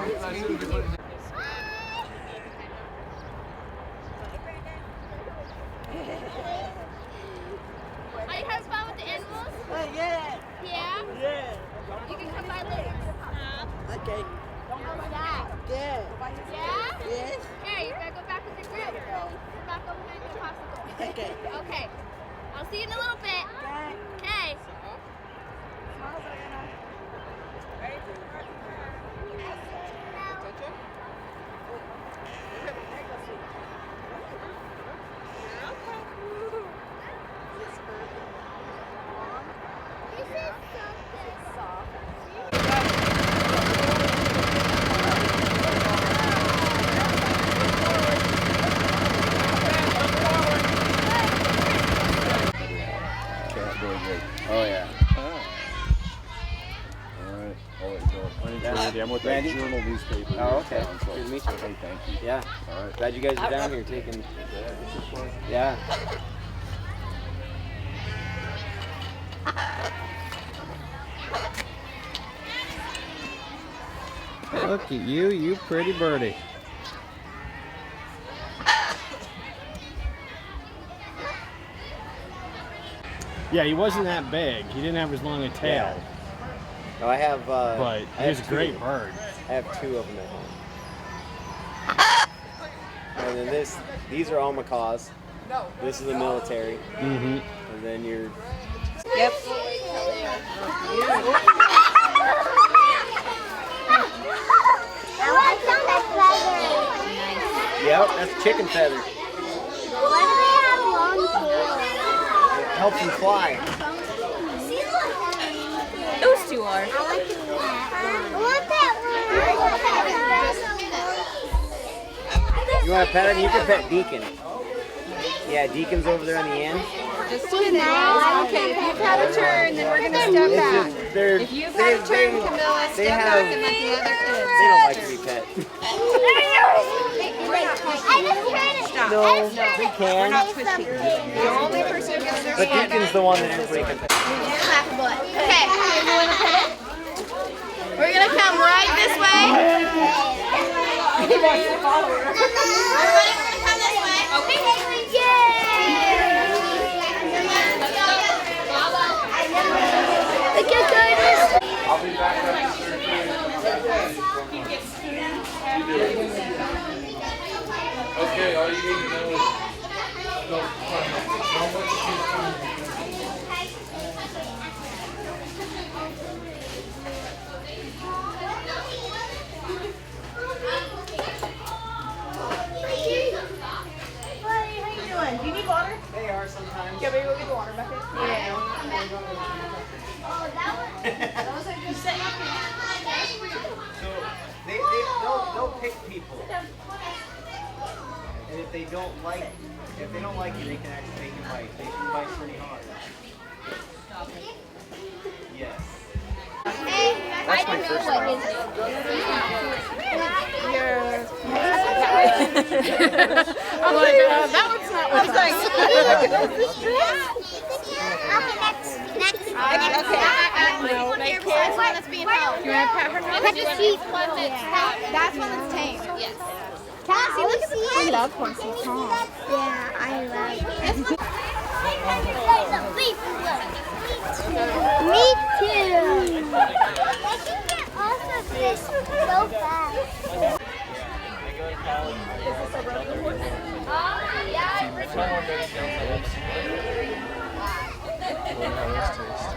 Are you having fun with the animals? Yeah. Yeah? Yeah. You can come by later. Okay. How's that? Yeah. Yeah? Yes. Here, you gotta go back with your group. Go back over here and do a popsicle. Okay. Okay. I'll see you in a little bit. Okay. Oh yeah. Alright, I'll let you go. My name's Randy. I'm with that Journal newspaper. Oh, okay. So, Good to meet you. hey, thank you. Yeah. Alright. Glad you guys are down here taking. Yeah. Look at you, you pretty birdie. Yeah, he wasn't that big. He didn't have as long a tail. No, I have. But he was a great bird. I have 2 of them at home. And then these are all macaws. This is the military. Mm-hmm. And then your. Yep. Yep, that's chicken feather. Why do they have long tails? It helps them fly. Those 2 are. I want that one. You want to pet him? You can pet Deacon. Yeah, Deacon's over there on the end. Just kidding. Okay, if you've had a turn, then we're going to step back. If you've had a turn, Camilla, step back and let the other kids. They don't like to be pet. Stop. No, they can. We're not twisting. The only person who gets their But Deacon's the one that everybody can pet. Okay. We're going to come right this way. Everybody, we're going to come this way. Okay. Yay! Look at goodness. I'll be back up to Okay, all you need to know is Do you need water? They are sometimes. Yeah, maybe we'll get the water bucket. Yeah. Oh, that one. So they'll pick people. And if they don't like you, they can actually bite. They can bite pretty hard. Yes. I don't know what his I'm like, that one's not what I No, they can't. That's one that's being held. You want to pet her? Pet the sheep one that's one that's tame. Yes. Cassie, look at the I love horses. Yeah, I love it. Me too. I can get off of this so fast.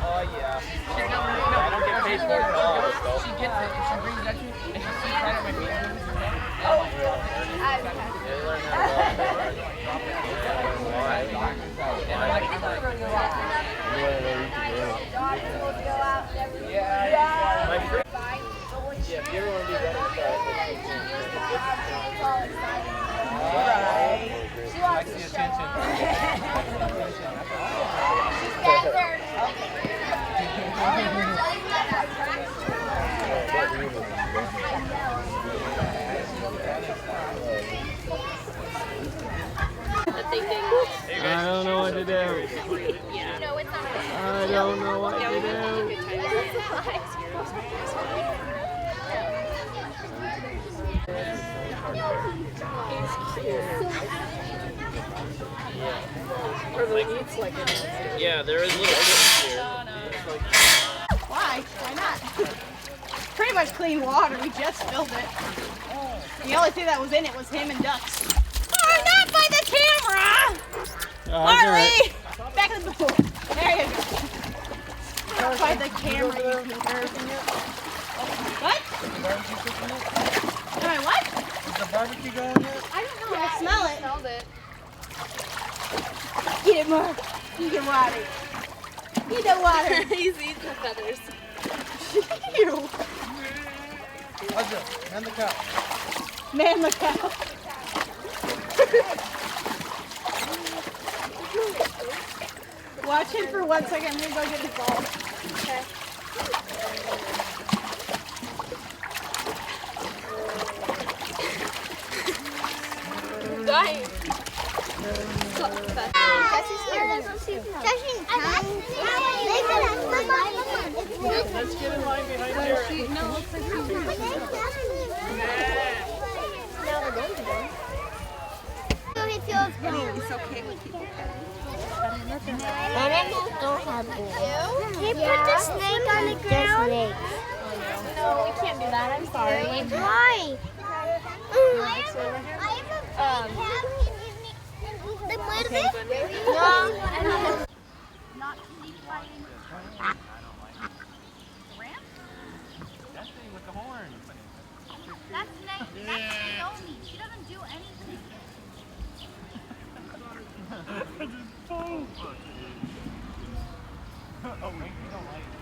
Oh yeah. I don't get paid for it at all. She gets it and she brings it to you and she sees right at my feet. And I'm like, I'm not running a lot. Yeah. My friend. Yeah, if you ever want to do that, I see attention. I don't know what to do. I don't know what to do. Yeah, there is little kids here. Why? Why not? Pretty much clean water. We just filled it. The only thing that was in it was him and ducks. Oh, not by the camera! Marley! Back in the pool. There you go. Not by the camera, you Peter. What? Am I what? Is the barbecue going yet? I don't know. I smell it. Smelled it. Get it, Mark. You get water. Eat the water. He's eating the feathers. Ew. Roger, man the cow. Man, look out. Watch him for 1 second. I'm going to go get his ball. Okay. Dying. Let's get in line behind Jared. It's okay. Animals don't have bones. They put the snake on the ground. No, we can't do that. I'm sorry. Why? ¿Te muerde? No. That thing with the horn. That's Naomi. She doesn't do anything. Oh, wait, you don't like it.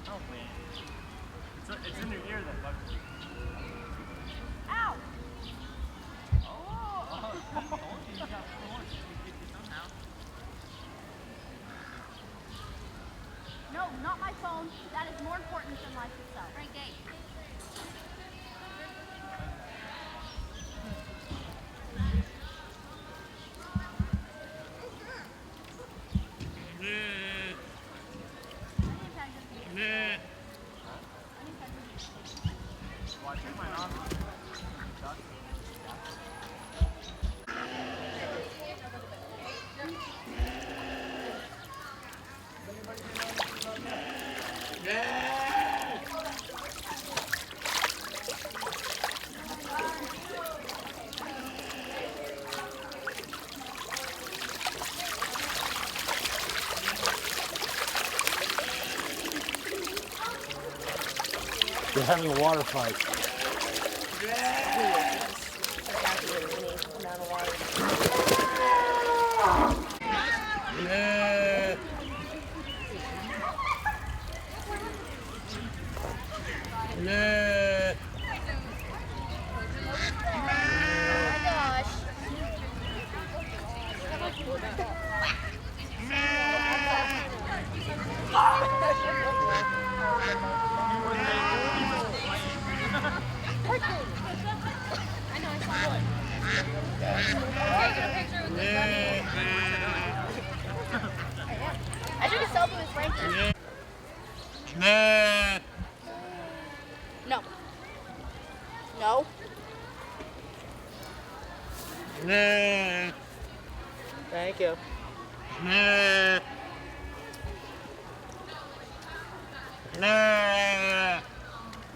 Oh, wait. It's in your ear that bugs you. Ow. Oh, you got the horn. She can get you somehow. No, not my phone. That is more important than life itself. Right, Gate. They're having a water fight. I took a selfie with Frankie. No. No. Thank you.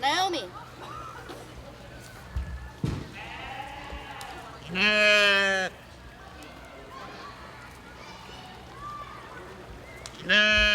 Naomi. Nah.